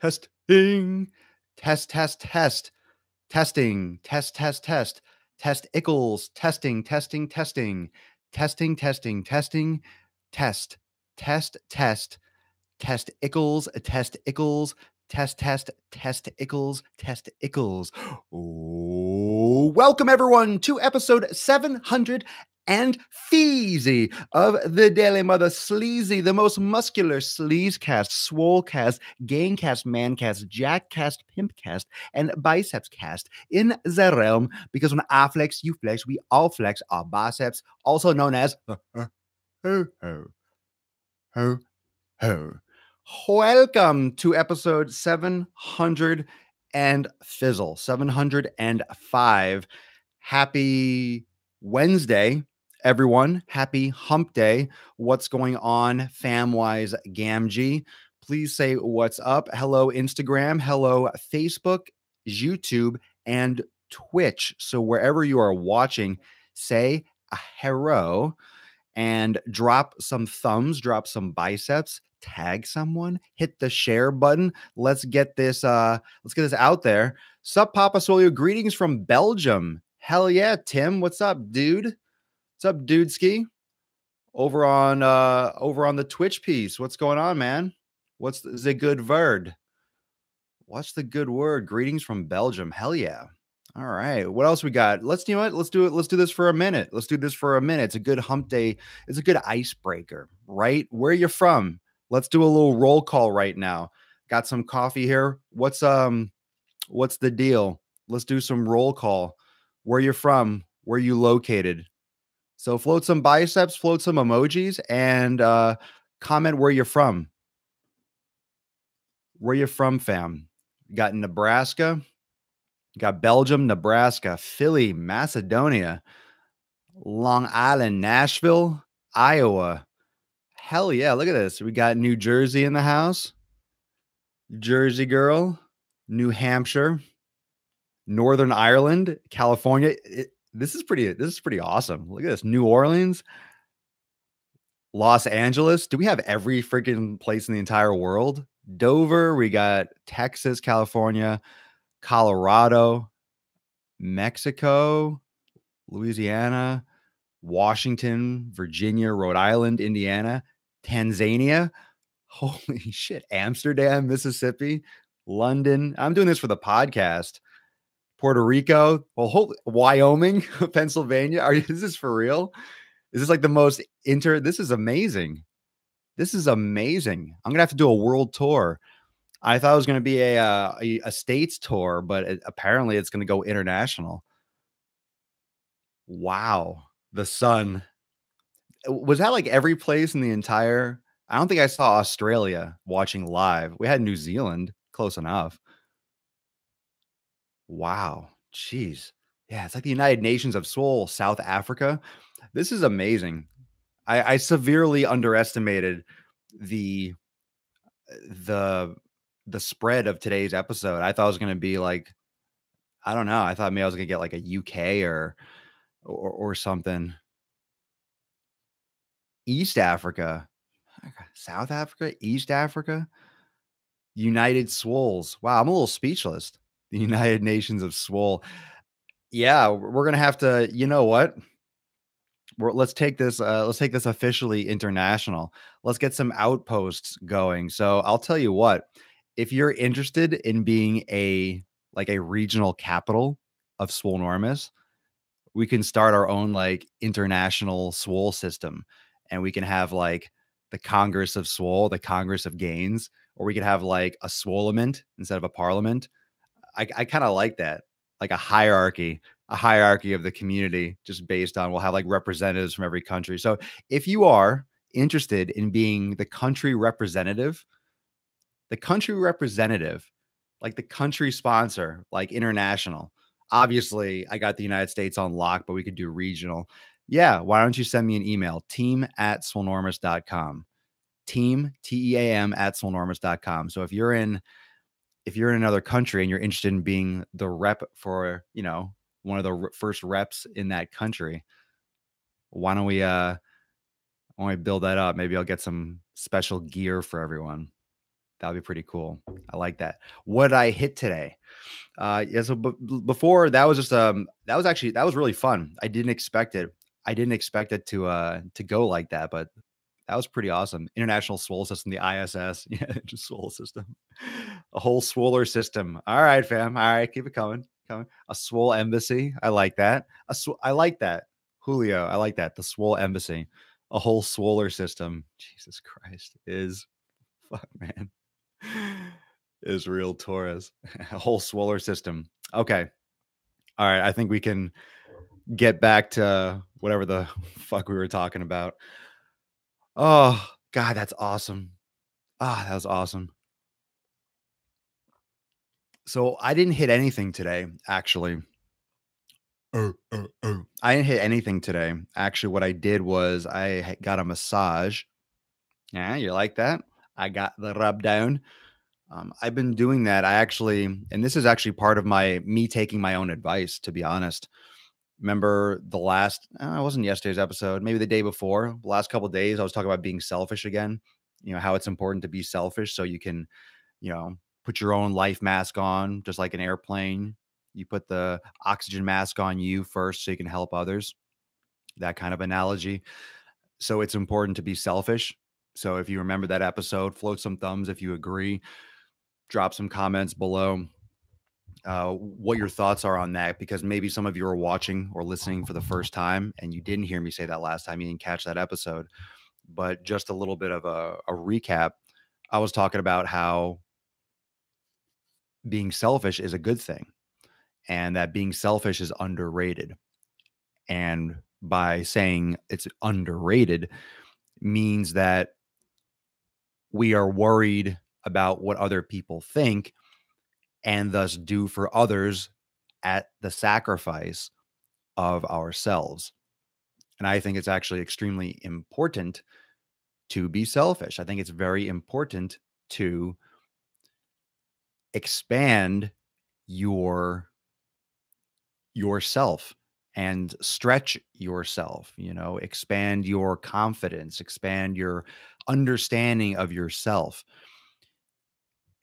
Testing. Test. Testing. Test. Test-ickles. Testing. Testing. Test. Test-ickles. Test-ickles. Oh, welcome everyone to episode 700 and Feezy of the Daily Mother Sleazy, the most muscular sleazecast, swolecast, gangcast, mancast, jackcast, pimpcast, and biceps cast in the realm. Because when I flex, you flex, we all flex our biceps, also known as ho ho ho. Welcome to episode 700 and fizzle 705. Happy Wednesday, everyone. Happy hump day. What's going on, fam-wise Gamgee? Please say what's up. Hello, Instagram. Hello, Facebook, YouTube, and Twitch. So wherever you are watching, say a hello and drop some thumbs, drop some biceps, tag someone, hit the share button. Let's get this out there. Sup, Papa Swole? Greetings from Belgium. Hell yeah, Tim. What's up, dude? What's up, dude ski? Over on the Twitch piece. What's going on, man? What's the good word? What's the good word? Greetings from Belgium. Hell yeah. All right. What else we got? Let's do it. Let's do this for a minute. It's a good hump day. It's a good icebreaker, right? Where are you from? Let's do a little roll call right now. Got some coffee here. What's the deal? Let's do some roll call. Where you from? Where you located? So float some biceps, float some emojis, and comment where you're from. Where you from, fam? Got Nebraska. Got Belgium, Nebraska, Philly, Macedonia, Long Island, Nashville, Iowa. Hell yeah, look at this. We got New Jersey in the house. Jersey girl, New Hampshire, Northern Ireland, California. This is pretty awesome. Look at this. New Orleans, Los Angeles. Do we have every freaking place in the entire world? Dover, we got Texas, California, Colorado, Mexico, Louisiana, Washington, Virginia, Rhode Island, Indiana, Tanzania. Holy shit. Amsterdam, Mississippi, London. I'm doing this for the podcast. Puerto Rico, Wyoming, Pennsylvania. Is this for real? Is this like the most this is amazing. I'm going to have to do a world tour. I thought it was going to be a states tour, but apparently it's going to go international. Wow. The sun. Was that like every place in the entire? I don't think I saw Australia watching live. We had New Zealand, close enough. Wow. Jeez. Yeah, it's like the United Nations of Swole, South Africa. This is amazing. I severely underestimated the the spread of today's episode. I thought it was going to be like, I don't know. I thought maybe I was going to get like a UK or something. East Africa, South Africa, East Africa, United Swoles. Wow, I'm a little speechless. The United Nations of Swole. Yeah, we're going to have to, you know what? Let's take this officially international. Let's get some outposts going. So I'll tell you what, if you're interested in being a regional capital of Swolenormous, we can start our own like international Swole system, and we can have like the Congress of Swole, the Congress of Gains, or we could have like a Swolement instead of a parliament. I kind of like that, like a hierarchy of the community, just based on, we'll have like representatives from every country. So if you are interested in being the country representative, like the country sponsor, like international, obviously I got the United States on lock, but we could do regional. Yeah. Why don't you send me an email? team@swolenormous.com. Team, TEAM @swolenormous.com. So if you're in another country and you're interested in being the rep for, one of the first reps in that country, why don't we build that up? Maybe I'll get some special gear for everyone. That would be pretty cool. I like that. What I hit today? Yeah, so before that was just that was actually that was really fun. I didn't expect it. I didn't expect it to go like that, but that was pretty awesome. International Swole System, the ISS. Yeah, just Swole System. A whole swoller system. All right, fam. All right, keep it coming. Coming. A Swole Embassy. I like that. I like that. Julio, I like that. The Swole Embassy. A whole swoller system. Jesus Christ. Is fuck, man. Is real Taurus. A whole swoller system. Okay. All right. I think we can get back to whatever the fuck we were talking about. Oh, God, that's awesome. Ah, that was awesome. So I didn't hit anything today, actually. I didn't hit anything today. Actually, what I did was got a massage. Yeah, you like that? I got the rub down. I've been doing that. And this is actually part of me taking my own advice, to be honest. Remember the last, it wasn't yesterday's episode, maybe the day before, the last couple of days, I was talking about being selfish again, how it's important to be selfish so you can, put your own life mask on, just like an airplane. You put the oxygen mask on you first so you can help others, that kind of analogy. So it's important to be selfish. So if you remember that episode, float some thumbs if you agree, drop some comments below what your thoughts are on that, because maybe some of you are watching or listening for the first time and you didn't hear me say that last time. You didn't catch that episode, but just a little bit of a recap. I was talking about how being selfish is a good thing and that being selfish is underrated. And by saying it's underrated means that we are worried about what other people think and thus do for others at the sacrifice of ourselves. And I think it's actually extremely important to be selfish. I think it's very important to expand your yourself and stretch yourself, expand your confidence, expand your understanding of yourself.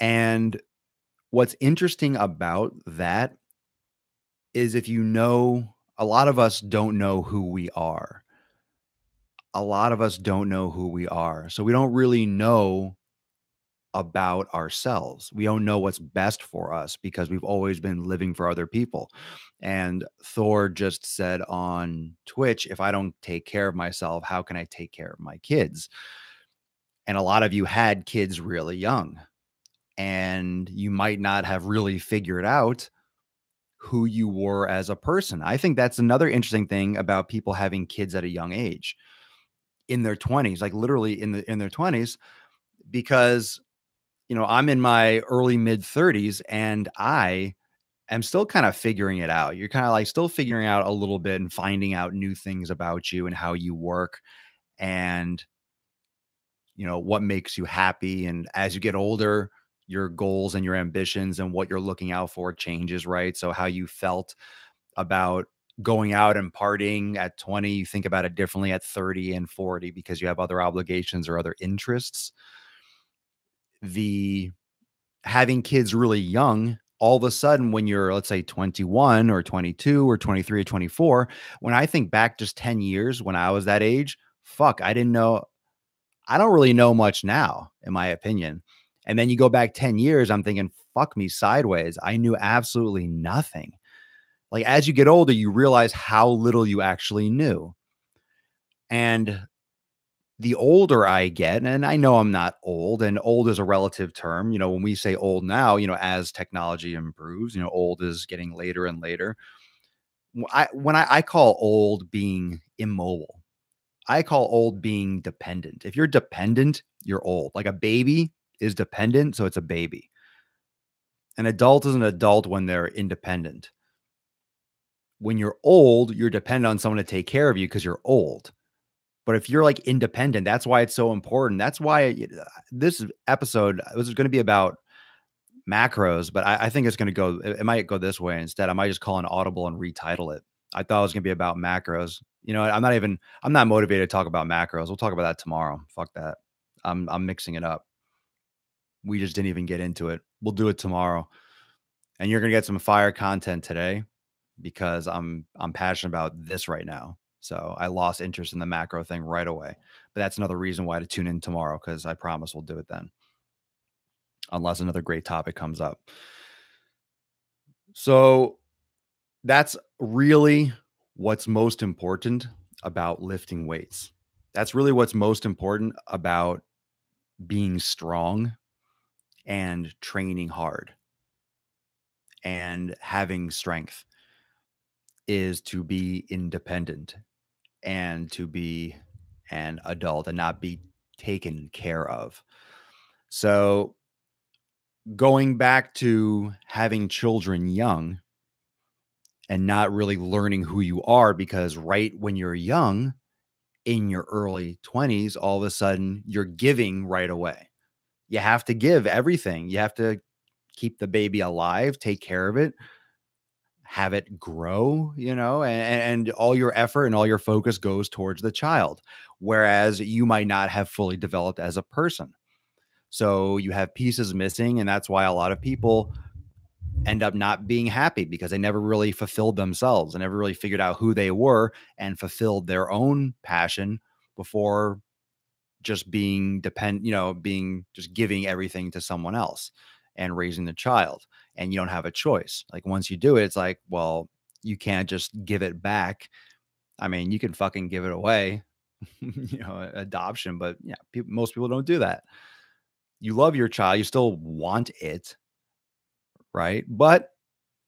And what's interesting about that is a lot of us don't know who we are. A lot of us don't know who we are. So we don't really know about ourselves. We don't know what's best for us because we've always been living for other people. And Thor just said on Twitch, if I don't take care of myself, how can I take care of my kids? And a lot of you had kids really young, and you might not have really figured out who you were as a person. I think that's another interesting thing about people having kids at a young age in their 20s, like literally in their 20s, because I'm in my early mid 30s and I am still kind of figuring it out. You're kind of like still figuring out a little bit and finding out new things about you and how you work and what makes you happy. And as you get older, your goals and your ambitions and what you're looking out for changes, right? So how you felt about going out and partying at 20, you think about it differently at 30 and 40 because you have other obligations or other interests. The having kids really young, all of a sudden when you're, let's say 21 or 22 or 23 or 24, when I think back just 10 years when I was that age, fuck, I don't really know much now, in my opinion. And then you go back 10 years, I'm thinking, fuck me sideways. I knew absolutely nothing. Like as you get older, you realize how little you actually knew. And the older I get, and I know I'm not old, and old is a relative term. When we say old now, as technology improves, old is getting later and later. When I call old being immobile, I call old being dependent. If you're dependent, you're old. Like a baby is dependent, so it's a baby. An adult is an adult when they're independent. When you're old, you're dependent on someone to take care of you because you're old. But if you're like independent, that's why it's so important. That's why this episode was going to be about macros, but I think it's going to go, it might go this way instead. I might just call an audible and retitle it. I thought it was going to be about macros. I'm not motivated to talk about macros. We'll talk about that tomorrow. Fuck that. I'm mixing it up. We just didn't even get into it. We'll do it tomorrow. And you're going to get some fire content today because I'm passionate about this right now. So I lost interest in the macro thing right away. But that's another reason why to tune in tomorrow, because I promise we'll do it then, unless another great topic comes up. So that's really what's most important about lifting weights. That's really what's most important about being strong and training hard and having strength, is to be independent and to be an adult and not be taken care of. So going back to having children young and not really learning who you are, because right when you're young, in your early 20s, all of a sudden you're giving right away. You have to give everything. You have to keep the baby alive, take care of it, have it grow, and all your effort and all your focus goes towards the child. Whereas you might not have fully developed as a person. So you have pieces missing. And that's why a lot of people end up not being happy, because they never really fulfilled themselves and never really figured out who they were and fulfilled their own passion before just being being just giving everything to someone else and raising the child. And you don't have a choice. Like once you do it, it's like, well, you can't just give it back. I mean, you can fucking give it away, adoption, but yeah, most people don't do that. You love your child, you still want it, right? But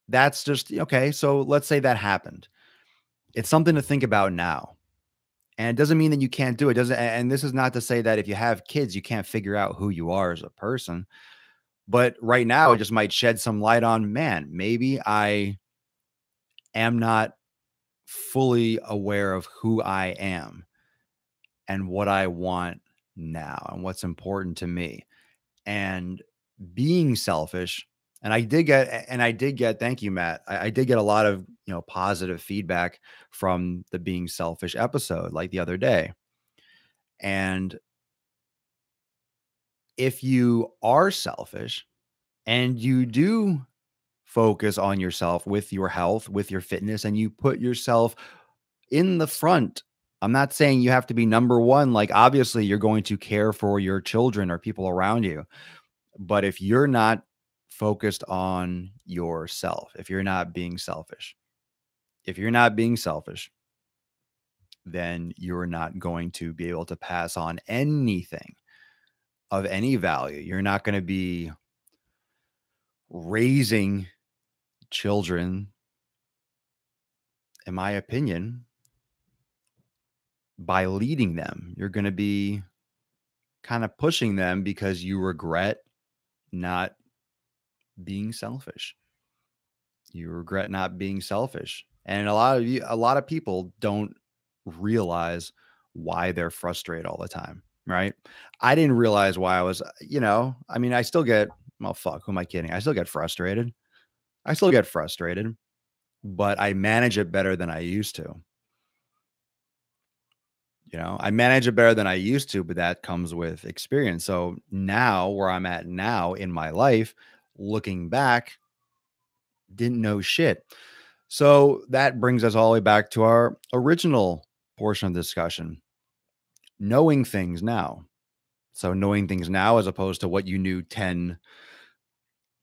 that's just okay. So let's say that happened. It's something to think about now. And it doesn't mean that you can't do it. Doesn't And this is not to say that if you have kids, you can't figure out who you are as a person. But right now, it just might shed some light on, man, maybe I am not fully aware of who I am and what I want now and what's important to me. And being selfish. And I did get, thank you, Matt. I did get a lot of, positive feedback from the being selfish episode, like the other day. And if you are selfish and you do focus on yourself with your health, with your fitness, and you put yourself in the front. I'm not saying you have to be number one. Like, obviously, you're going to care for your children or people around you. But if you're not focused on yourself, if you're not being selfish, then you're not going to be able to pass on anything of any value. You're not going to be raising children, in my opinion, by leading them. You're going to be kind of pushing them because you regret not being selfish. You regret not being selfish. And a lot of people don't realize why they're frustrated all the time, right? I didn't realize why I was, I mean, I still get, well, fuck, who am I kidding? I still get frustrated. But I manage it better than I used to. I manage it better than I used to, but that comes with experience. So now, where I'm at now in my life, looking back, didn't know shit. So that brings us all the way back to our original portion of the discussion, knowing things now. So knowing things now as opposed to what you knew 10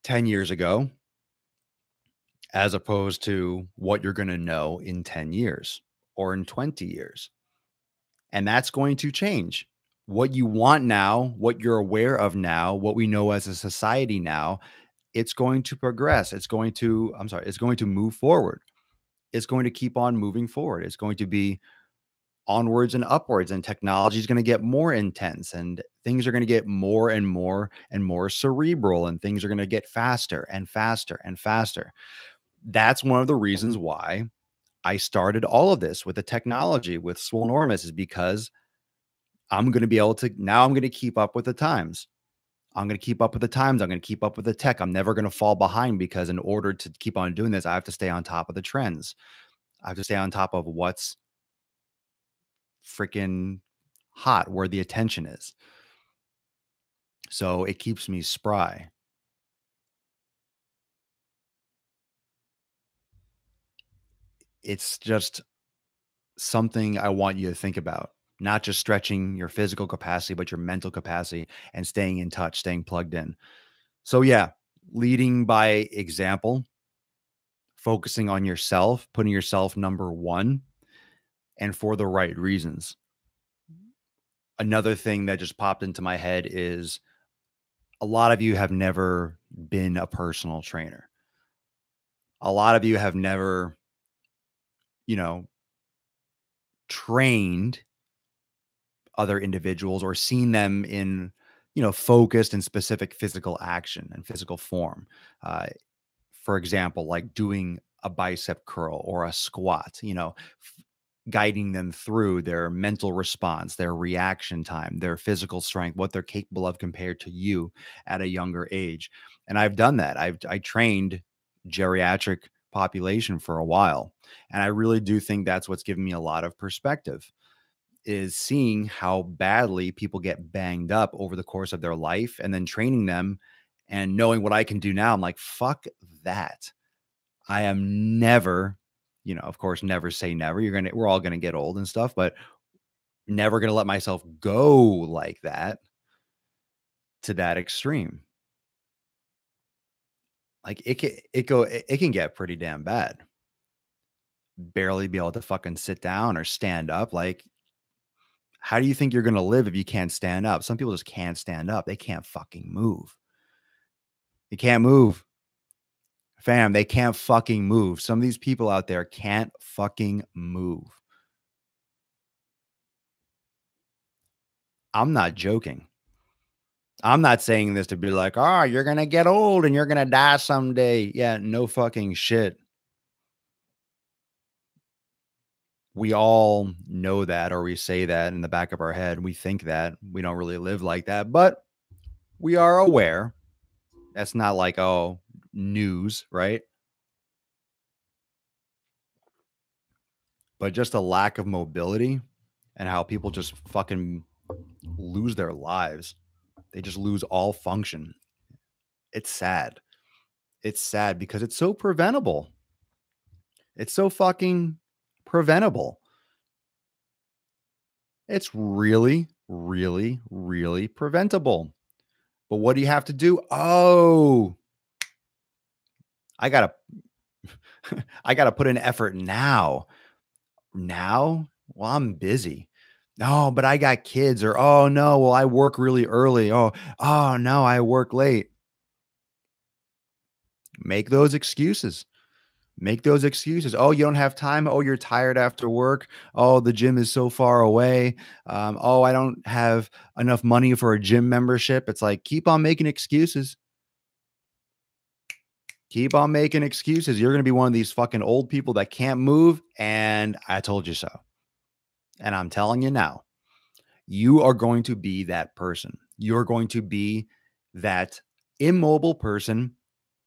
years ago, as opposed to what you're going to know in 10 years or in 20 years. And that's going to change. What you want now, what you're aware of now, what we know as a society now, it's going to progress. It's going to move forward. It's going to keep on moving forward. It's going to be onwards and upwards, and technology is going to get more intense, and things are going to get more and more and more cerebral, and things are going to get faster and faster and faster. That's one of the reasons why I started all of this with the technology with Swolenormous, is because I'm going to be able to, now I'm going to keep up with the times. I'm going to keep up with the times. I'm going to keep up with the tech. I'm never going to fall behind, because in order to keep on doing this, I have to stay on top of the trends. I have to stay on top of what's freaking hot, where the attention is. So it keeps me spry. It's just something I want you to think about, not just stretching your physical capacity, but your mental capacity and staying in touch, staying plugged in. So, yeah, leading by example, focusing on yourself, putting yourself number one, and for the right reasons. Another thing that just popped into my head is a lot of you have never been a personal trainer. A lot of you have never, you know, trained other individuals or seen them in, focused and specific physical action and physical form. Uh, for example, like doing a bicep curl or a squat, guiding them through their mental response, their reaction time, their physical strength, what they're capable of compared to you at a younger age. And I've done that. I trained geriatric population for a while, and I really do think that's what's given me a lot of perspective is seeing how badly people get banged up over the course of their life and then training them and knowing what I can do now. I'm like, fuck that. I am never, of course, never say never. We're all going to get old and stuff, but never going to let myself go like that to that extreme. Like it can get pretty damn bad. Barely be able to fucking sit down or stand up. Like, how do you think you're going to live if you can't stand up? Some people just can't stand up. They can't fucking move. They can't move. Fam, they can't fucking move. Some of these people out there can't fucking move. I'm not joking. I'm not saying this to be like, oh, you're going to get old and you're going to die someday. Yeah, no fucking shit. We all know that, or we say that in the back of our head. We think that we don't really live like that, but we are aware. That's not like, oh, news, right? But just a lack of mobility and how people just fucking lose their lives. They just lose all function. It's sad. It's sad because it's so preventable. It's so fucking preventable. It's really, really, really preventable. But what do you have to do? Oh, I gotta I gotta put in effort now. Now? Well, I'm busy. No, but I got kids, or oh no, well, I work really early. Oh no, I work late. Make those excuses. Make those excuses. Oh, you don't have time. Oh, you're tired after work. Oh, the gym is so far away. Oh, I don't have enough money for a gym membership. It's like, keep on making excuses. Keep on making excuses. You're going to be one of these fucking old people that can't move. And I told you so. And I'm telling you now, you are going to be that person. You're going to be that immobile person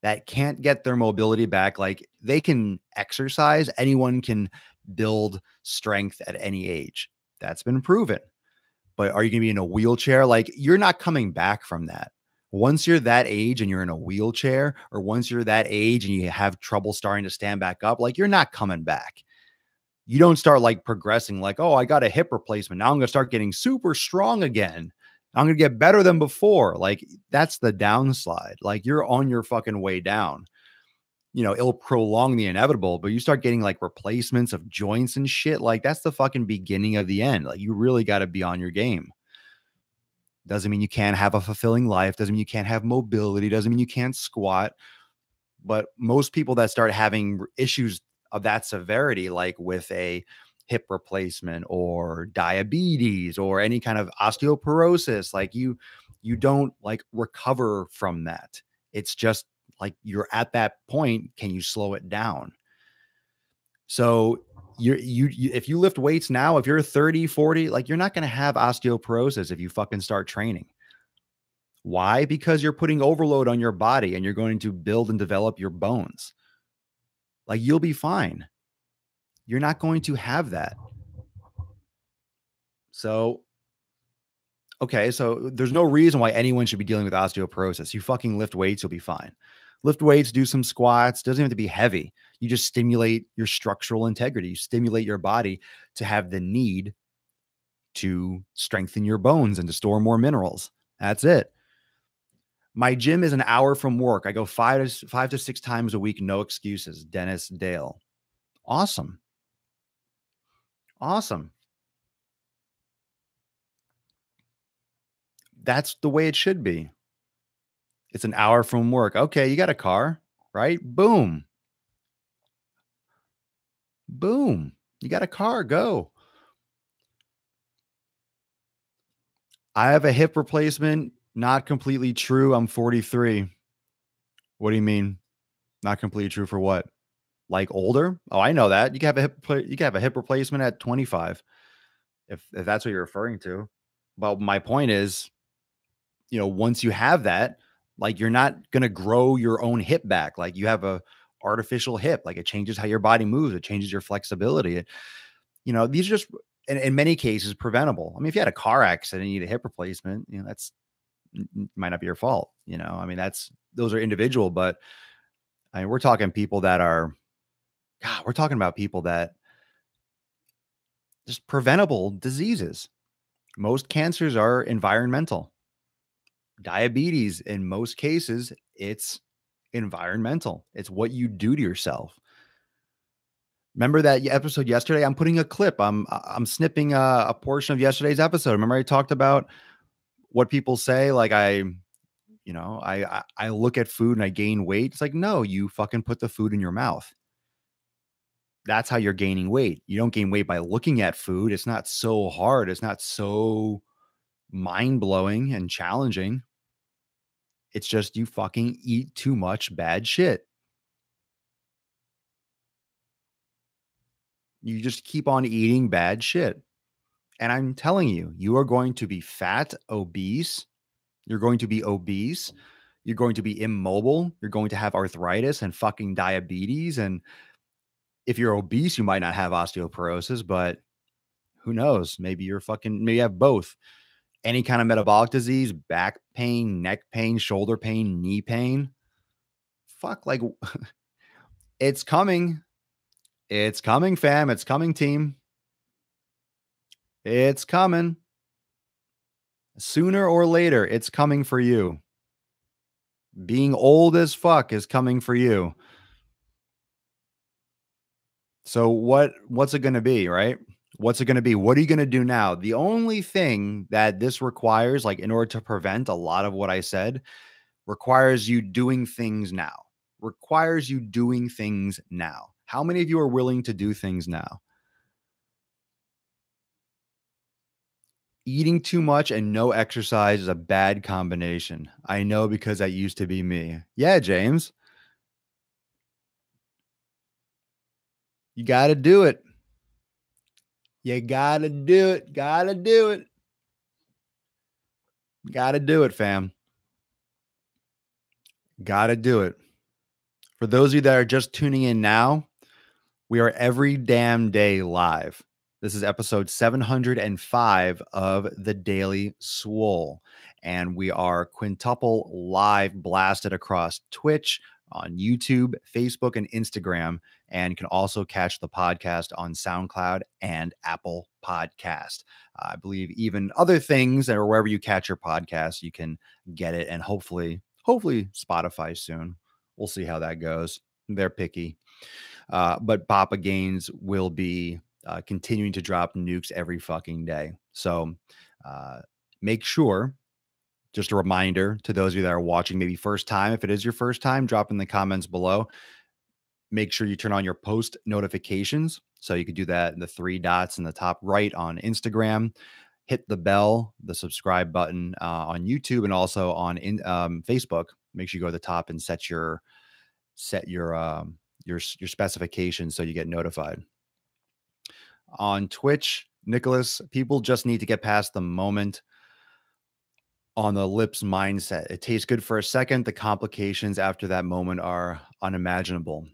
that can't get their mobility back. Like, they can exercise, anyone can build strength at any age. That's been proven. But are you going to be in a wheelchair? Like, you're not coming back from that. Once you're that age and you're in a wheelchair, or once you're that age and you have trouble starting to stand back up, like, you're not coming back. You don't start like progressing like, oh, I got a hip replacement. Now I'm going to start getting super strong again. I'm going to get better than before. Like, that's the downslide. Like, you're on your fucking way down. It'll prolong the inevitable, but you start getting like replacements of joints and shit. Like, that's the fucking beginning of the end. Like, you really got to be on your game. Doesn't mean you can't have a fulfilling life. Doesn't mean you can't have mobility. Doesn't mean you can't squat. But most people that start having issues of that severity, like with a hip replacement or diabetes or any kind of osteoporosis, like you don't like recover from that. It's just like, you're at that point. Can you slow it down? So if you lift weights now, if you're 30, 40, like, you're not going to have osteoporosis if you fucking start training. Why? Because you're putting overload on your body and you're going to build and develop your bones. Like, you'll be fine. You're not going to have that. So, Okay, so there's no reason why anyone should be dealing with osteoporosis. You fucking lift weights, you'll be fine. Lift weights, do some squats, doesn't have to be heavy. You just stimulate your structural integrity. You stimulate your body to have the need to strengthen your bones and to store more minerals. That's it. My gym is an hour from work. I go 5 to 6 times a week, no excuses. Dennis Dale. Awesome. Awesome. That's the way it should be. It's an hour from work. Okay, you got a car, right? Boom. Boom. You got a car, go. I have a hip replacement. Not completely true. I'm 43. What do you mean? Not completely true for what? Like older? Oh, I know that. You can have a hip replacement at 25 if that's what you're referring to. But my point is, once you have that, like you're not going to grow your own hip back. Like you have a artificial hip, like it changes how your body moves. It changes your flexibility. These are just in many cases preventable. I mean, if you had a car accident and you need a hip replacement, that's might not be your fault. I mean, those are individual, but I mean, we're talking people that are, God, we're talking about people that just preventable diseases. Most cancers are environmental. Diabetes, in most cases, it's environmental. It's what you do to yourself. Remember that episode yesterday? I'm putting a clip. I'm snipping a portion of yesterday's episode. Remember I talked about what people say, like I look at food and I gain weight. It's like, no, you fucking put the food in your mouth. That's how you're gaining weight. You don't gain weight by looking at food. It's not so hard. It's not so mind-blowing and challenging. It's just you fucking eat too much bad shit. You just keep on eating bad shit. And I'm telling you, you are going to be fat, obese. You're going to be obese. You're going to be immobile. You're going to have arthritis and fucking diabetes. And if you're obese, you might not have osteoporosis, but who knows? Maybe maybe you have both. Any kind of metabolic disease, back pain, neck pain, shoulder pain, knee pain. Fuck, like it's coming. It's coming, fam. It's coming, team. It's coming. Sooner or later, it's coming for you. Being old as fuck is coming for you. So what's it going to be, right? What's it going to be? What are you going to do now? The only thing that this requires, like in order to prevent a lot of what I said, requires you doing things now. Requires you doing things now. How many of you are willing to do things now? Eating too much and no exercise is a bad combination. I know because that used to be me. Yeah, James. You got to do it. You got to do it. Got to do it. Got to do it, fam. Got to do it. For those of you that are just tuning in now, we are every damn day live. This is episode 705 of the Daily Swole. And we are quintuple live blasted across Twitch, on YouTube, Facebook, and Instagram. And you can also catch the podcast on SoundCloud and Apple Podcast. I believe even other things or wherever you catch your podcast, you can get it. And hopefully Spotify soon. We'll see how that goes. They're picky. But Papa Gains will be continuing to drop nukes every fucking day. So make sure, just a reminder to those of you that are watching, maybe first time, if it is your first time, drop in the comments below. Make sure you turn on your post notifications. So you could do that in the 3 dots in the top right on Instagram. Hit the bell, the subscribe button on YouTube, and also on Facebook. Make sure you go to the top and set your specifications so you get notified. On Twitch, Nicholas, people just need to get past the moment on the lips mindset. It tastes good for a second. The complications after that moment are unimaginable.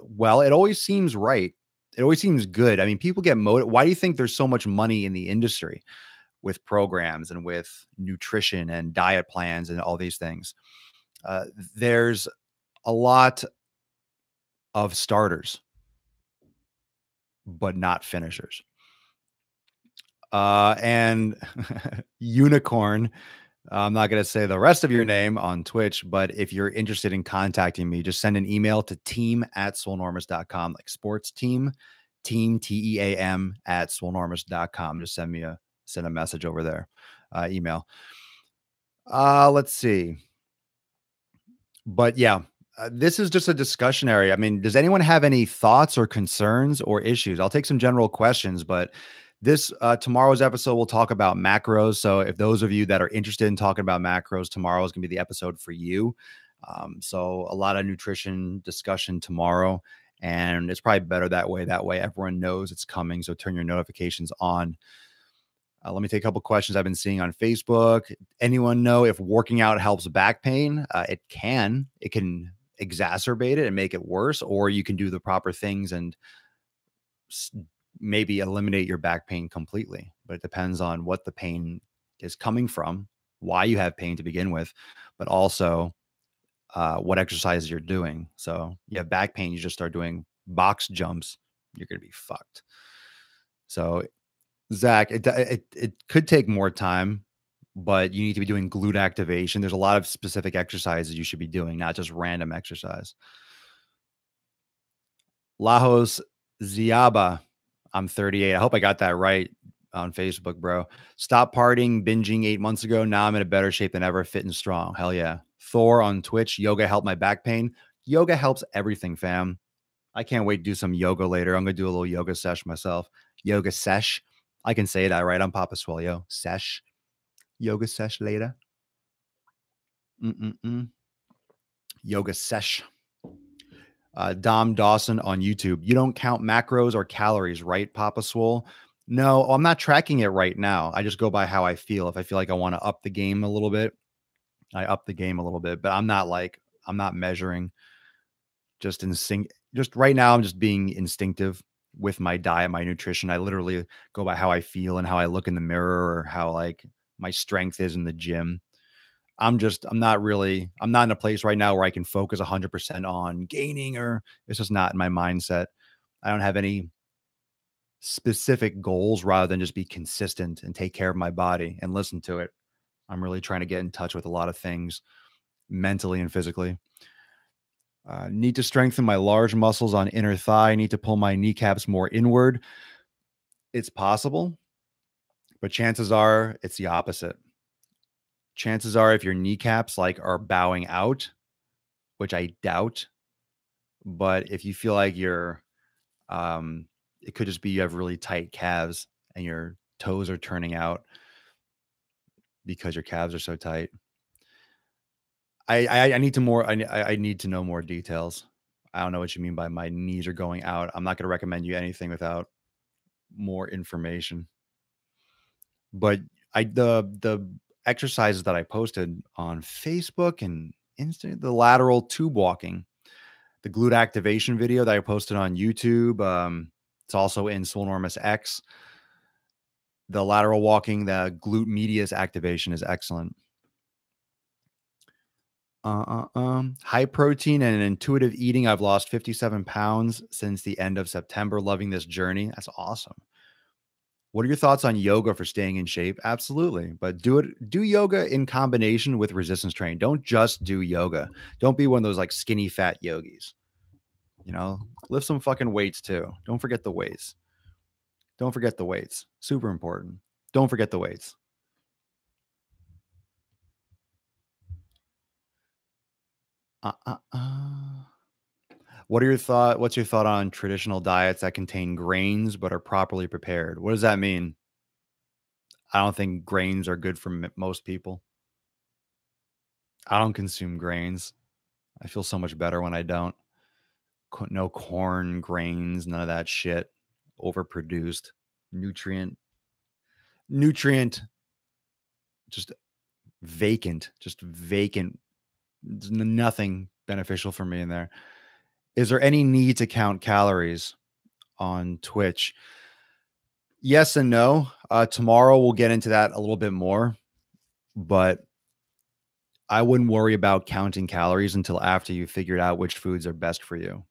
Well, it always seems right. It always seems good. I mean, people get motivated. Why do you think there's so much money in the industry? with programs and with nutrition and diet plans and all these things. Uh, there's a lot of starters, but not finishers. And Unicorn, I'm not going to say the rest of your name on Twitch, but if you're interested in contacting me, just send an email to team@swolenormous.com, like sports team, TEAM at swolenormous.com. Just send a message over there, email. Let's see. But yeah, this is just a discussion area. I mean, does anyone have any thoughts or concerns or issues? I'll take some general questions, but this tomorrow's episode will talk about macros. So if those of you that are interested in talking about macros, tomorrow is going to be the episode for you. So a lot of nutrition discussion tomorrow, and it's probably better that way. That way everyone knows it's coming. So turn your notifications on. Let me take a couple questions I've been seeing on Facebook. Anyone know if working out helps back pain? It can. It can exacerbate it and make it worse, or you can do the proper things and maybe eliminate your back pain completely. But it depends on what the pain is coming from, why you have pain to begin with, but also what exercises you're doing. So you have back pain, you just start doing box jumps, you're going to be fucked. So Zach, it could take more time, but you need to be doing glute activation. There's a lot of specific exercises you should be doing, not just random exercise. Lajos Ziaba, I'm 38. I hope I got that right on Facebook, bro. Stop partying, binging 8 months ago. Now I'm in a better shape than ever, fit and strong. Hell yeah. Thor on Twitch, yoga helped my back pain. Yoga helps everything, fam. I can't wait to do some yoga later. I'm going to do a little yoga sesh myself. Yoga sesh. I can say that, right? I'm Papa Swole, yo. Sesh. Yoga sesh later. Mm-mm-mm. Yoga sesh. Dom Dawson on YouTube. You don't count macros or calories, right, Papa Swole? No, I'm not tracking it right now. I just go by how I feel. If I feel like I want to up the game a little bit, I up the game a little bit. But I'm not measuring. Just instinct. Just right now, I'm just being instinctive with my diet, my nutrition. I literally go by how I feel and how I look in the mirror or how like my strength is in the gym. I'm not in a place right now where I can focus 100% on gaining, or it's just not in my mindset. I don't have any specific goals rather than just be consistent and take care of my body and listen to it. I'm really trying to get in touch with a lot of things mentally and physically. Need to strengthen my large muscles on inner thigh. Need to pull my kneecaps more inward. It's possible, but chances are it's the opposite. Chances are if your kneecaps like are bowing out, which I doubt, but if you feel like um it could just be you have really tight calves and your toes are turning out because your calves are so tight. I need to more I need to know more details. I don't know what you mean by my knees are going out. I'm not going to recommend you anything without more information. But the exercises that I posted on Facebook and Insta, the lateral tube walking, the glute activation video that I posted on YouTube. It's also in Swolenormous X. The lateral walking, the glute medius activation is excellent. High protein and intuitive eating. I've lost 57 pounds since the end of September. Loving this journey. That's awesome. What are your thoughts on yoga for staying in shape? Absolutely. But do yoga in combination with resistance training. Don't just do yoga. Don't be one of those like skinny fat yogis. Lift some fucking weights too. Don't forget the weights. Don't forget the weights. Super important. Don't forget the weights. Uh, uh, uh. What's your thought on traditional diets that contain grains but are properly prepared? What does that mean? I don't think grains are good for most people. I don't consume grains. I feel so much better when I don't. No corn, grains, none of that shit. Overproduced. Nutrient, nutrient, just just vacant. There's nothing beneficial for me in there. Is there any need to count calories on Twitch? Yes and no. Tomorrow we'll get into that a little bit more, but I wouldn't worry about counting calories until after you figured out which foods are best for you.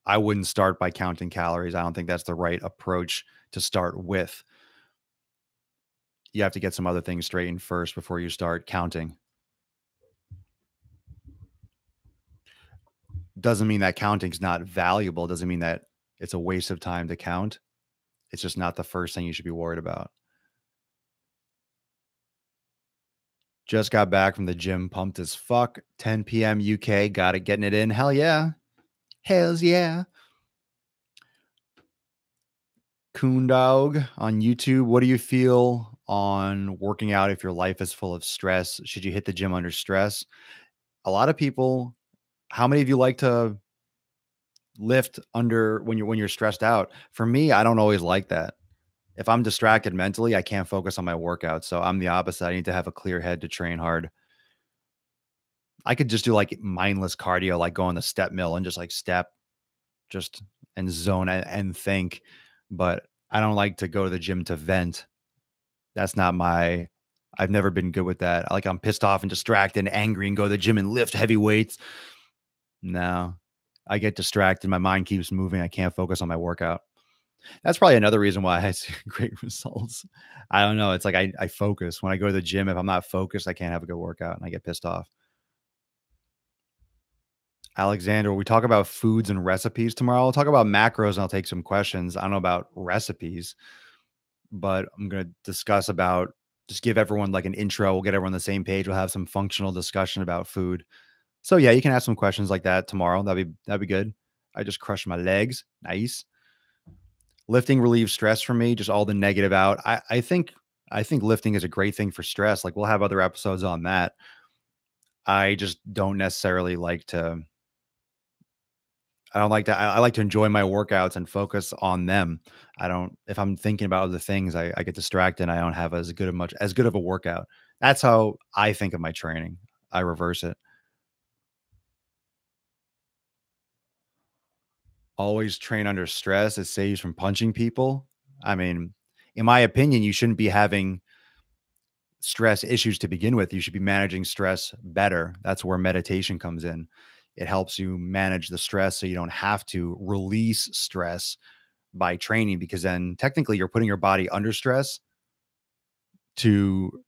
I wouldn't start by counting calories. I don't think that's the right approach to start with. You have to get some other things straightened first before you start counting. Doesn't mean that counting's not valuable. Doesn't mean that it's a waste of time to count. It's just not the first thing you should be worried about. Just got back from the gym, pumped as fuck. 10 p.m. UK, got it, getting it in. Hell yeah. Hells yeah. Coon Dog on YouTube. What do you feel on working out if your life is full of stress? Should you hit the gym under stress? A lot of people, how many of you like to lift under when you're stressed out? For me, I don't always like that. If I'm distracted mentally, I can't focus on my workout. So I'm the opposite. I need to have a clear head to train hard. I could just do like mindless cardio, like go on the step mill and just like step, just and zone and think. But I don't like to go to the gym to vent. That's not my I've never been good with that. Like, I'm pissed off and distracted and angry and go to the gym and lift heavy weights. No. I get distracted, my mind keeps moving, I can't focus on my workout. That's probably another reason why I see great results. I don't know, it's like I focus. When I go to the gym, if I'm not focused, I can't have a good workout, and I get pissed off. Alexander, we talk about foods and recipes tomorrow. I'll talk about macros, and I'll take some questions. I don't know about recipes, but I'm gonna discuss about just give everyone like an intro. We'll get everyone on the same page. We'll have some functional discussion about food. So yeah, you can ask some questions like that tomorrow. That'd be good. I just crushed my legs. Nice. Lifting relieves stress from me, just all the negative out. I think lifting is a great thing for stress. Like we'll have other episodes on that. I just don't necessarily like to I don't like to I like to enjoy my workouts and focus on them. I don't if I'm thinking about other things, I get distracted and I don't have as good of a workout. That's how I think of my training. I reverse it. Always train under stress. It saves from punching people. I mean, in my opinion, you shouldn't be having stress issues to begin with. You should be managing stress better. That's where meditation comes in. It helps you manage the stress so you don't have to release stress by training because then technically you're putting your body under stress to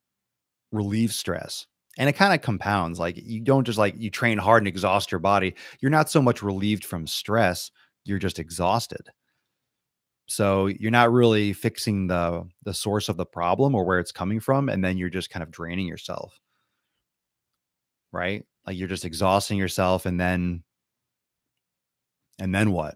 relieve stress. And it kind of compounds. Like you don't just like you train hard and exhaust your body. You're not so much relieved from stress, you're just exhausted. So you're not really fixing the source of the problem or where it's coming from, and then you're just kind of draining yourself, right? Like you're just exhausting yourself, and then what?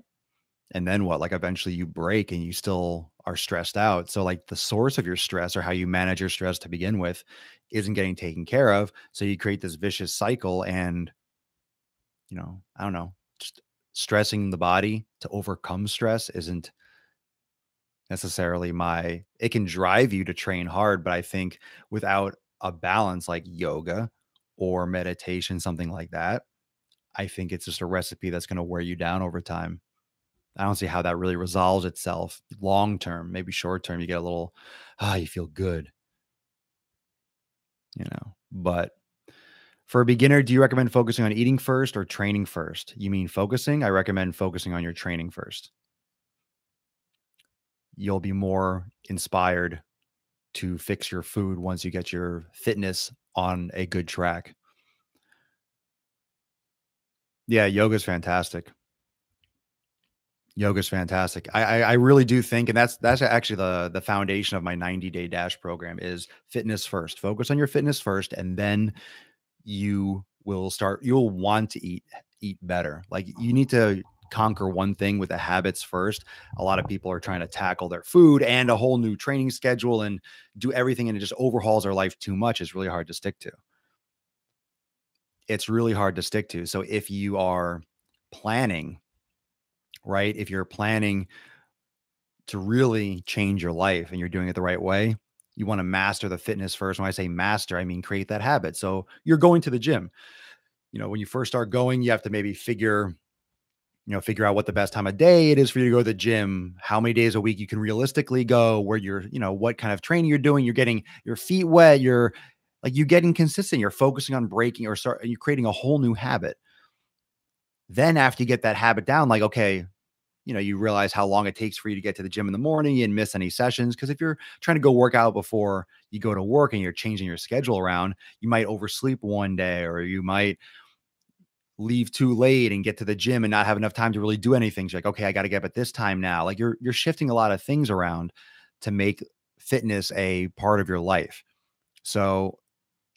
And then what? Like eventually you break and you still are stressed out. So like the source of your stress or how you manage your stress to begin with isn't getting taken care of. So you create this vicious cycle, and I don't know, just stressing the body to overcome stress isn't necessarily my it can drive you to train hard, but I think without a balance like yoga or meditation, something like that, I think it's just a recipe that's going to wear you down over time. I don't see how that really resolves itself long term. Maybe short term, you get a little, you feel good. But for a beginner, do you recommend focusing on eating first or training first? You mean focusing? I recommend focusing on your training first. You'll be more inspired to fix your food once you get your fitness on a good track. Yeah, yoga's fantastic. Yoga's fantastic. I really do think, and that's actually the foundation of my 90-day dash program is fitness first. Focus on your fitness first, and then you'll want to eat better. Like you need to conquer one thing with the habits first. A lot of people are trying to tackle their food and a whole new training schedule and do everything, and it just overhauls their life too much. It's really hard to stick to. It's really hard to stick to. So if you are planning, right? If you're planning to really change your life and you're doing it the right way, you want to master the fitness first. When I say master, I mean create that habit. So you're going to the gym. When you first start going, you have to maybe figure Figure out what the best time of day it is for you to go to the gym, how many days a week you can realistically go, where what kind of training you're doing. You're getting your feet wet. You're getting consistent. You're focusing on breaking you're creating a whole new habit. Then after you get that habit down, like, okay, you realize how long it takes for you to get to the gym in the morning and miss any sessions. Cause if you're trying to go work out before you go to work and you're changing your schedule around, you might oversleep one day, or you might leave too late and get to the gym and not have enough time to really do anything. So you're like, okay, I got to get up at this time now. Like you're shifting a lot of things around to make fitness a part of your life. So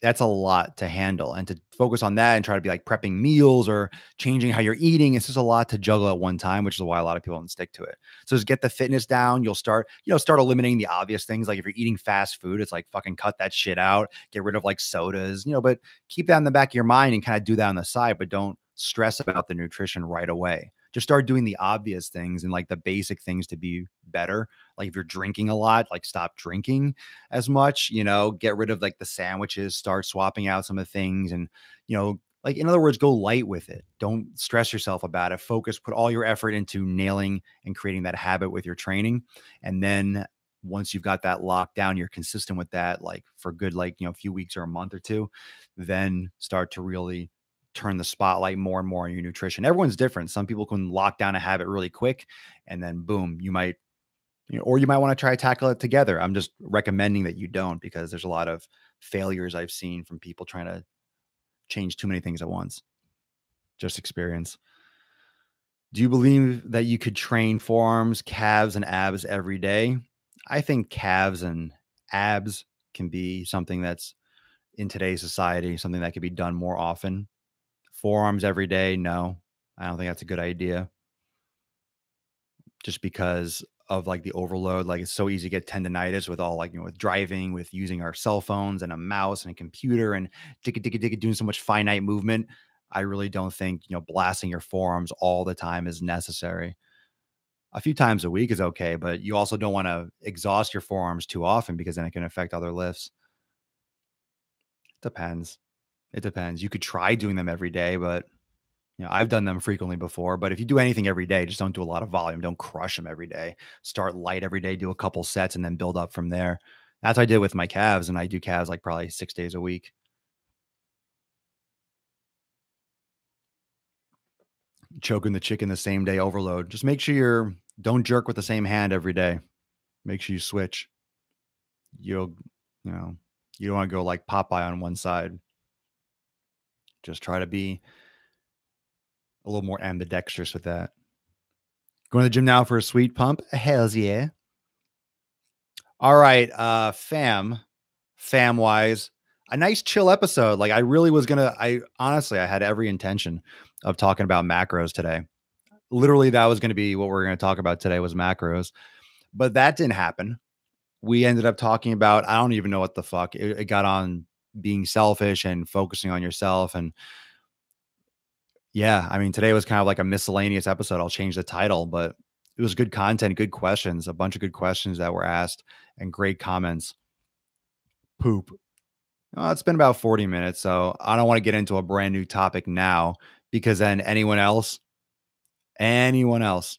that's a lot to handle, and to focus on that and try to be like prepping meals or changing how you're eating. It's just a lot to juggle at one time, which is why a lot of people don't stick to it. So just get the fitness down. You'll start eliminating the obvious things. Like if you're eating fast food, it's like fucking cut that shit out, get rid of like sodas, but keep that in the back of your mind and kind of do that on the side, but don't stress about the nutrition right away. Just start doing the obvious things and like the basic things to be better. Like if you're drinking a lot, like stop drinking as much, get rid of like the sandwiches, start swapping out some of the things, and, like in other words, go light with it. Don't stress yourself about it. Focus, put all your effort into nailing and creating that habit with your training. And then once you've got that locked down, you're consistent with that, like for good, like, a few weeks or a month or two, then start to really turn the spotlight more and more on your nutrition. Everyone's different. Some people can lock down a habit really quick, and then boom, or you might want to try to tackle it together. I'm just recommending that you don't, because there's a lot of failures I've seen from people trying to change too many things at once. Just experience. Do you believe that you could train forearms, calves, and abs every day? I think calves and abs can be something that's in today's society, something that could be done more often. Forearms every day, no, I don't think that's a good idea. Just because of like the overload. Like it's so easy to get tendonitis with all like, with driving, with using our cell phones and a mouse and a computer and doing so much finite movement. I really don't think, blasting your forearms all the time is necessary. A few times a week is okay, but you also don't want to exhaust your forearms too often, because then it can affect other lifts. Depends. It depends. You could try doing them every day, but I've done them frequently before. But if you do anything every day, just don't do a lot of volume. Don't crush them every day. Start light every day, do a couple sets, and then build up from there. That's what I did with my calves, and I do calves like probably 6 days a week. Choking the chicken the same day, overload. Just make sure don't jerk with the same hand every day. Make sure you switch. You'll, you know, you don't want to go like Popeye on one side. Just try to be a little more ambidextrous with that. Going to the gym now for a sweet pump? Hells yeah. All right, fam wise, a nice chill episode. Like I honestly, I had every intention of talking about macros today. Literally, that was going to be what we're going to talk about today, was macros, but that didn't happen. We ended up talking about, I don't even know what the fuck it got on, being selfish and focusing on yourself. And yeah, I mean, today was kind of like a miscellaneous episode. I'll change the title, but it was good content, good questions, a bunch of good questions that were asked, and great comments. Poop. It's been about 40 minutes, so I don't want to get into a brand new topic now, because then anyone else, anyone else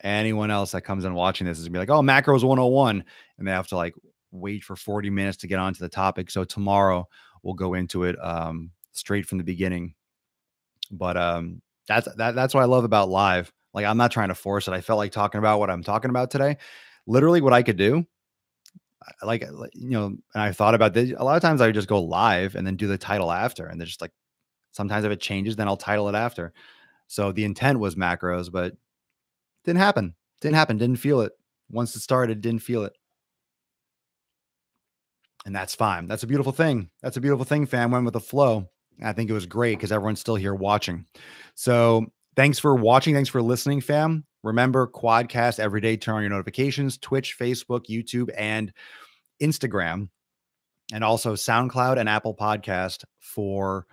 that comes in watching this is gonna be like, oh, macros 101. And they have to like wait for 40 minutes to get onto the topic. So tomorrow we'll go into it straight from the beginning. But that's what I love about live. Like I'm not trying to force it. I felt like talking about what I'm talking about today. Literally what I could do, and I thought about this. A lot of times I would just go live and then do the title after. And they're just like, sometimes if it changes, then I'll title it after. So the intent was macros, but didn't happen. Didn't happen. Didn't feel it. Once it started, didn't feel it. And that's fine. That's a beautiful thing. That's a beautiful thing, fam. Went with the flow. I think it was great because everyone's still here watching. So thanks for watching. Thanks for listening, fam. Remember, Quadcast every day. Turn on your notifications, Twitch, Facebook, YouTube, and Instagram, and also SoundCloud and Apple Podcast for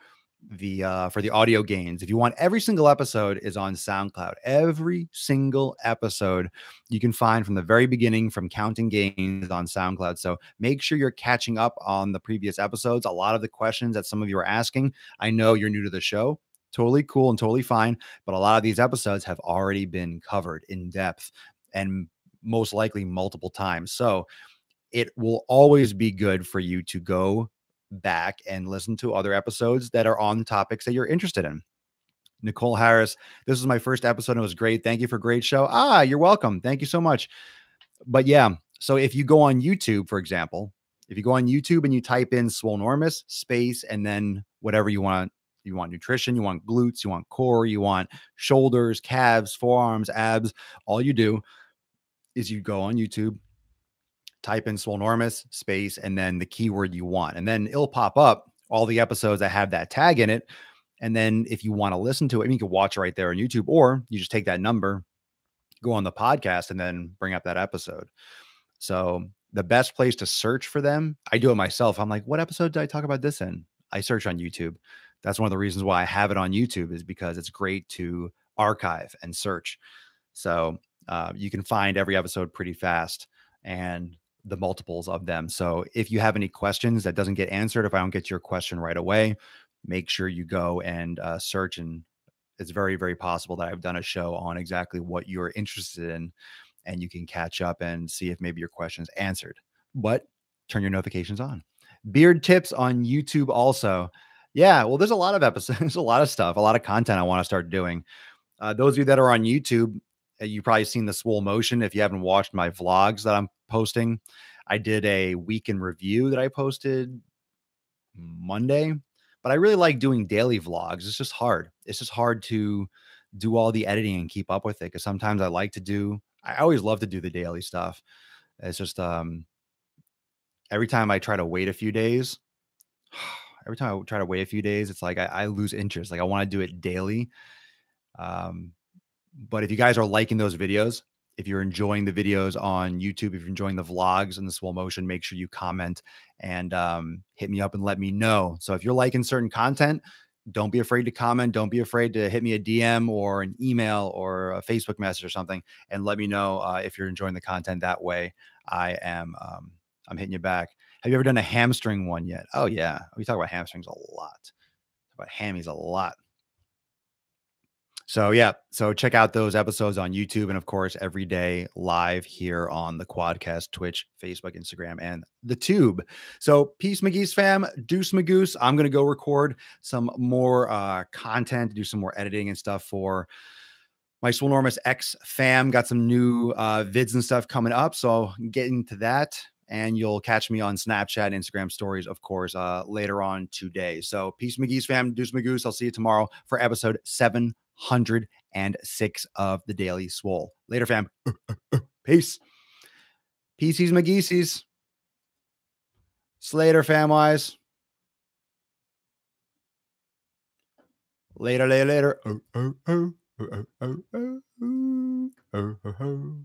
the audio gains. If you want, every single episode is on SoundCloud. Every single episode you can find from the very beginning, from counting gains, on SoundCloud. So make sure you're catching up on the previous episodes. A lot of the questions that some of you are asking, I know you're new to the show. Totally cool and totally fine. But a lot of these episodes have already been covered in depth and most likely multiple times. So it will always be good for you to go back and listen to other episodes that are on topics that you're interested in. Nicole Harris, this is my first episode. And it was great. Thank you for a great show. You're welcome. Thank you so much. But yeah, so if you go on YouTube, for example, if you go on YouTube and you type in Swolenormous space and then whatever you want nutrition, you want glutes, you want core, you want shoulders, calves, forearms, abs, all you do is you go on YouTube, type in Swolenormous space, and then the keyword you want. And then it'll pop up all the episodes that have that tag in it. And then if you want to listen to it, I mean, you can watch it right there on YouTube, or you just take that number, go on the podcast, and then bring up that episode. So the best place to search for them, I do it myself. I'm like, what episode did I talk about this in? I search on YouTube. That's one of the reasons why I have it on YouTube, is because it's great to archive and search. So you can find every episode pretty fast and the multiples of them. So if you have any questions that doesn't get answered, if I don't get your question right away, make sure you go and search. And it's very, very possible that I've done a show on exactly what you're interested in, and you can catch up and see if maybe your question's answered. But turn your notifications on. Beard tips on YouTube also. Yeah, well, there's a lot of episodes, there's a lot of stuff, a lot of content I want to start doing. Those of you that are on YouTube, you've probably seen the Swole motion. If you haven't watched my vlogs that I'm posting, I did a week in review that I posted Monday, but I really like doing daily vlogs. It's just hard. It's just hard to do all the editing and keep up with it, because sometimes I always love to do the daily stuff. It's just every time I try to wait a few days, every time I try to wait a few days, it's like I lose interest. Like I want to do it daily. Um, But if you guys are liking those videos, if you're enjoying the videos on YouTube, if you're enjoying the vlogs and the Swole motion, make sure you comment and hit me up and let me know. So if you're liking certain content, don't be afraid to comment. Don't be afraid to hit me a DM or an email or a Facebook message or something, and let me know if you're enjoying the content. That way, I'm hitting you back. Have you ever done a hamstring one yet? Oh yeah, we talk about hamstrings a lot. Talk about hammies a lot. So yeah, so check out those episodes on YouTube, and of course every day live here on the Quadcast, Twitch, Facebook, Instagram, and the Tube. So peace, McGee's fam, deuce Magoose. I'm gonna go record some more content, do some more editing and stuff for my Swolenormous X fam. Got some new vids and stuff coming up, so get into that. And you'll catch me on Snapchat and Instagram stories, of course, later on today. So peace, McGee's fam, deuce Magoose. I'll see you tomorrow for episode 706 of the Daily Swole. Later, fam. Peace. Peaceys, McGeeseys. Slater, famwise. Later, later, later. Oh, oh, oh. Oh, oh, oh, oh. Oh, oh, oh.